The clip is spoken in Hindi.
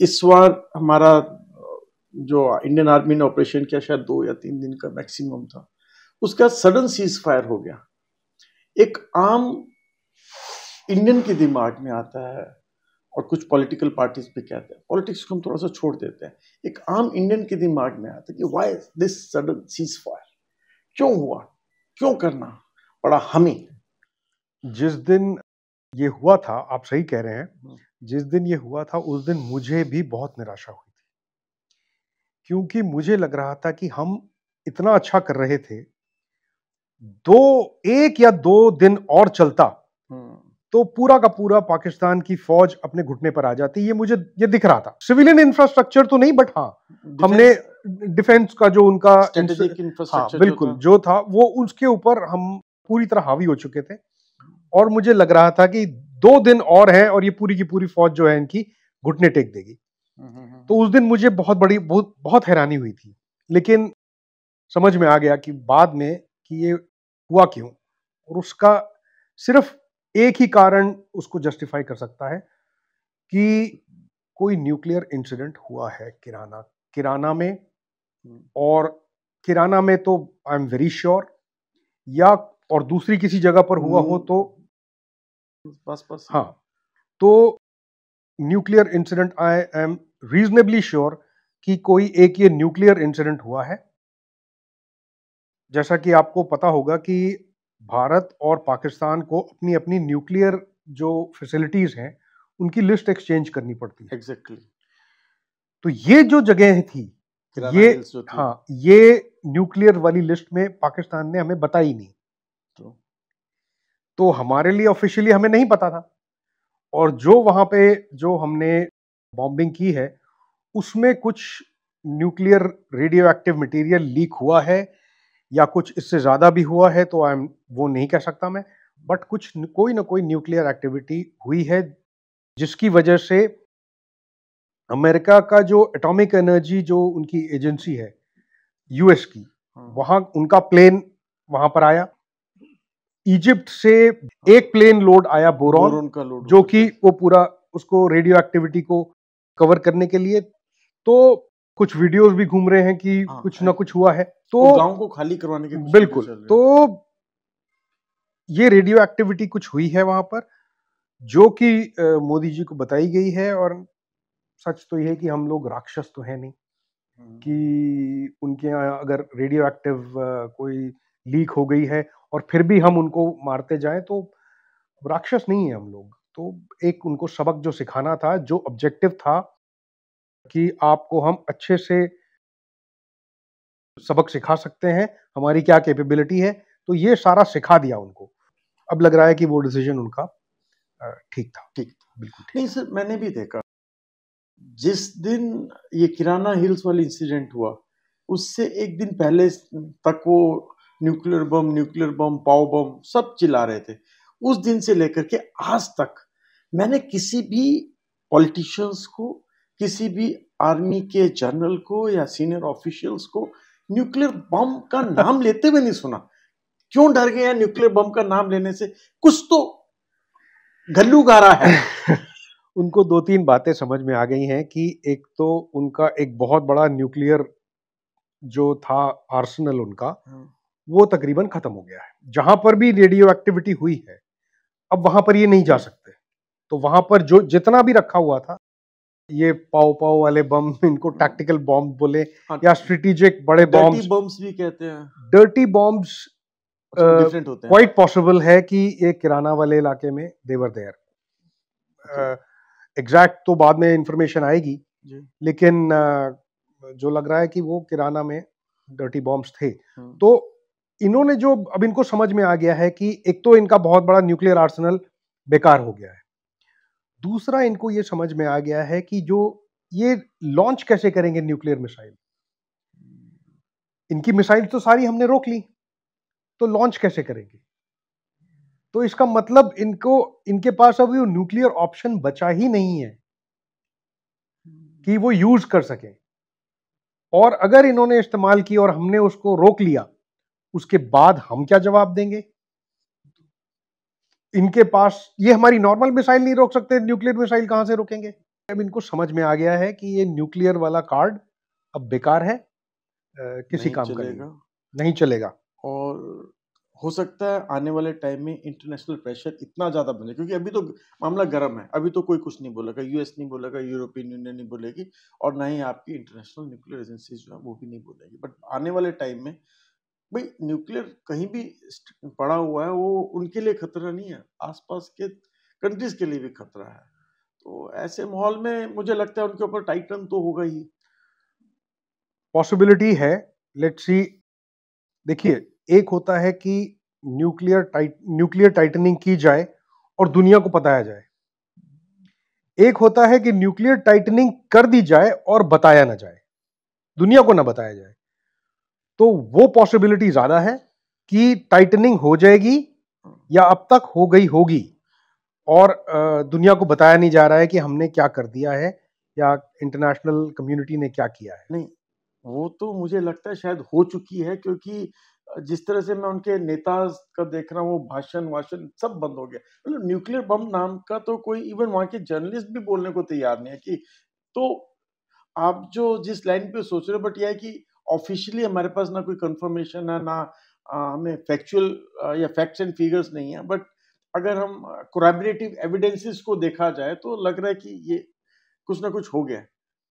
इस बार हमारा जो इंडियन आर्मी ने ऑपरेशन किया शायद 2 या 3 दिन का मैक्सिमम था, उसका सडन सीज फायर हो गया। एक आम इंडियन के दिमाग में आता है, और कुछ पॉलिटिकल पार्टीज भी कहते हैं, पॉलिटिक्स को हम थोड़ा सा छोड़ देते हैं, एक आम इंडियन के दिमाग में आता है कि why this sudden cease fire, क्यों हुआ, क्यों करना पड़ा हमें। जिस दिन ये हुआ था, आप सही कह रहे हैं, जिस दिन ये हुआ था उस दिन मुझे भी बहुत निराशा हुई थी, क्योंकि मुझे लग रहा था कि हम इतना अच्छा कर रहे थे, 1 या 2 दिन और चलता तो पूरा का पूरा पाकिस्तान की फौज अपने घुटने पर आ जाती। ये दिख रहा था। सिविलियन इंफ्रास्ट्रक्चर तो नहीं, बट हाँ, हमने डिफेंस का जो उनका स्ट्रेटेजिक इंफ्रास्ट्रक्चर बिल्कुल जो था वो उसके ऊपर हम पूरी तरह हावी हो चुके थे, और मुझे लग रहा था कि 2 दिन और हैं और ये पूरी की पूरी फौज जो है इनकी घुटने टेक देगी। तो उस दिन मुझे बहुत हैरानी हुई थी, लेकिन समझ में आ गया कि बाद में कि ये हुआ क्यों, और उसका सिर्फ एक ही कारण उसको जस्टिफाई कर सकता है कि कोई न्यूक्लियर इंसिडेंट हुआ है किराना में, और किराना में तो आई एम वेरी श्योर, या और दूसरी किसी जगह पर हुआ हो तो बस हाँ, तो nuclear incident I am reasonably sure कि कोई एक ये न्यूक्लियर इंसिडेंट हुआ है। जैसा कि आपको पता होगा कि भारत और पाकिस्तान को अपनी अपनी न्यूक्लियर जो फैसिलिटीज हैं उनकी लिस्ट एक्सचेंज करनी पड़ती है। एग्जैक्टली। तो ये जो जगह थी, ये न्यूक्लियर वाली लिस्ट में पाकिस्तान ने हमें बताई नहीं, तो हमारे लिए ऑफिशियली हमें नहीं पता था। और जो वहां पे जो हमने बॉम्बिंग की है उसमें कुछ nuclear radio active material leak हुआ है, या कुछ इससे ज्यादा भी हुआ है, तो वो नहीं कह सकता मैं, बट कोई ना कोई न्यूक्लियर एक्टिविटी हुई है, जिसकी वजह से अमेरिका का जो एटॉमिक एनर्जी जो उनकी एजेंसी है यूएस की, वहां उनका प्लेन वहां पर आया। इजिप्ट से एक प्लेन लोड आया बोरॉन का लोड, जो कि वो पूरा उसको रेडियो एक्टिविटी को कवर करने के लिए। तो कुछ वीडियोस भी घूम रहे हैं कि कुछ ना कुछ हुआ है, तो गांव को खाली करवाने के बिल्कुल, तो ये रेडियो एक्टिविटी कुछ हुई है वहां पर, जो कि मोदी जी को बताई गई है। और सच तो यह है कि हम लोग राक्षस तो है नहीं कि उनके यहाँ अगर रेडियो एक्टिव कोई लीक हो गई है और फिर भी हम उनको मारते जाएं, तो राक्षस नहीं है हम लोग। तो एक उनको सबक जो सिखाना था, जो ऑब्जेक्टिव था कि आपको हम अच्छे से सबक सिखा सकते हैं, हमारी क्या कैपेबिलिटी है, तो ये सारा सिखा दिया उनको। अब लग रहा है कि वो डिसीजन उनका ठीक था। बिल्कुल नहीं सर, मैंने भी देखा जिस दिन ये किराना हिल्स वाली इंसिडेंट हुआ, उससे एक दिन पहले तक वो न्यूक्लियर बम, पाव बम सब चिल्ला रहे थे। उस दिन से लेकर के आज तक मैंने किसी भी पॉलिटिशियंस को, किसी भी आर्मी के जनरल को या सीनियर ऑफिशियल्स को न्यूक्लियर बम का नाम लेते हुए नहीं सुना। क्यों डर गए हैं न्यूक्लियर बम का नाम लेने से? कुछ तो गल्लू गारा है। उनको 2-3 बातें समझ में आ गई हैं कि एक तो उनका एक बहुत बड़ा न्यूक्लियर जो था आर्सेनल उनका, वो तकरीबन खत्म हो गया है। जहां पर भी रेडियो एक्टिविटी हुई है, अब वहां पर ये नहीं जा सकते। तो वहां पर जो जितना भी रखा हुआ था, ये पाव वाले बम, इनको टैक्टिकल बॉम्ब बोले या स्ट्रेटेजिक बड़े बॉम्ब्स, बॉम्ब्स भी कहते हैं। डर्टी बॉम्ब्स डिफरेंट होते हैं। क्वाइट पॉसिबल है कि ये किराना वाले इलाके में देवर देयर। एग्जैक्ट तो बाद में इंफॉर्मेशन आएगी, लेकिन जो लग रहा है कि वो किराना में डर्टी बॉम्ब्स थे। तो इन्होंने जो अब इनको समझ में आ गया है कि एक तो इनका बहुत बड़ा न्यूक्लियर आर्सेनल बेकार हो गया है, दूसरा इनको ये समझ में आ गया है कि जो ये लॉन्च कैसे करेंगे न्यूक्लियर मिसाइल। इनकी मिसाइल तो सारी हमने रोक ली, तो लॉन्च कैसे करेंगे? तो इसका मतलब इनके पास अब वो न्यूक्लियर ऑप्शन बचा ही नहीं है कि वो यूज कर सके। और अगर इन्होंने इस्तेमाल की और हमने उसको रोक लिया, उसके बाद हम क्या जवाब देंगे? इनके पास ये हमारी नॉर्मल मिसाइल नहीं रोक सकते, न्यूक्लियर मिसाइल कहां से रोकेंगे? अब इनको समझ में आ गया है कि ये न्यूक्लियर वाला कार्ड अब बेकार है, किसी नहीं काम का नहीं, चलेगा। नहीं चलेगा। और हो सकता है आने वाले टाइम में इंटरनेशनल प्रेशर इतना ज़्यादा बने, क्योंकि अभी तो मामला गर्म है, अभी तो कोई कुछ नहीं बोलेगा, यूएस नहीं बोलेगा, यूरोपियन यूनियन नहीं बोलेगी, और ना ही आपकी इंटरनेशनल न्यूक्लियर एजेंसीज जो है वो भी नहीं बोलेगी। बट आने वाले टाइम में भाई न्यूक्लियर कहीं भी पड़ा हुआ है, वो उनके लिए खतरा नहीं है, आसपास के कंट्रीज के लिए भी खतरा है। तो ऐसे माहौल में मुझे लगता है उनके ऊपर टाइटन तो होगा ही। पॉसिबिलिटी है, लेट्स सी। देखिए, एक होता है कि न्यूक्लियर टाइटनिंग की जाए और दुनिया को बताया जाए, एक होता है कि न्यूक्लियर टाइटनिंग कर दी जाए और बताया ना जाए, दुनिया को ना बताया जाए। तो वो पॉसिबिलिटी ज्यादा है कि टाइटनिंग हो जाएगी या अब तक हो गई होगी और दुनिया को बताया नहीं जा रहा है कि हमने क्या कर दिया है या इंटरनेशनल कम्युनिटी ने क्या किया है। नहीं, वो तो मुझे लगता है शायद हो चुकी है, क्योंकि जिस तरह से मैं उनके नेता का देख रहा हूँ, वो भाषण-वाषण सब बंद हो गया। मतलब न्यूक्लियर बम नाम का तो कोई इवन वहाँ के जर्नलिस्ट भी बोलने को तैयार नहीं है कि तो आप जो जिस लाइन पे सोच रहे हो, बट ये है कि ऑफिशियली हमारे पास ना कोई कंफर्मेशन है, ना हमें फैक्चुअल या फैक्ट्स एंड फिगर्स नहीं है, बट अगर हम कोलैबोरेटिव एविडेंसेस को देखा जाए तो लग रहा है कि ये कुछ ना कुछ हो गया है।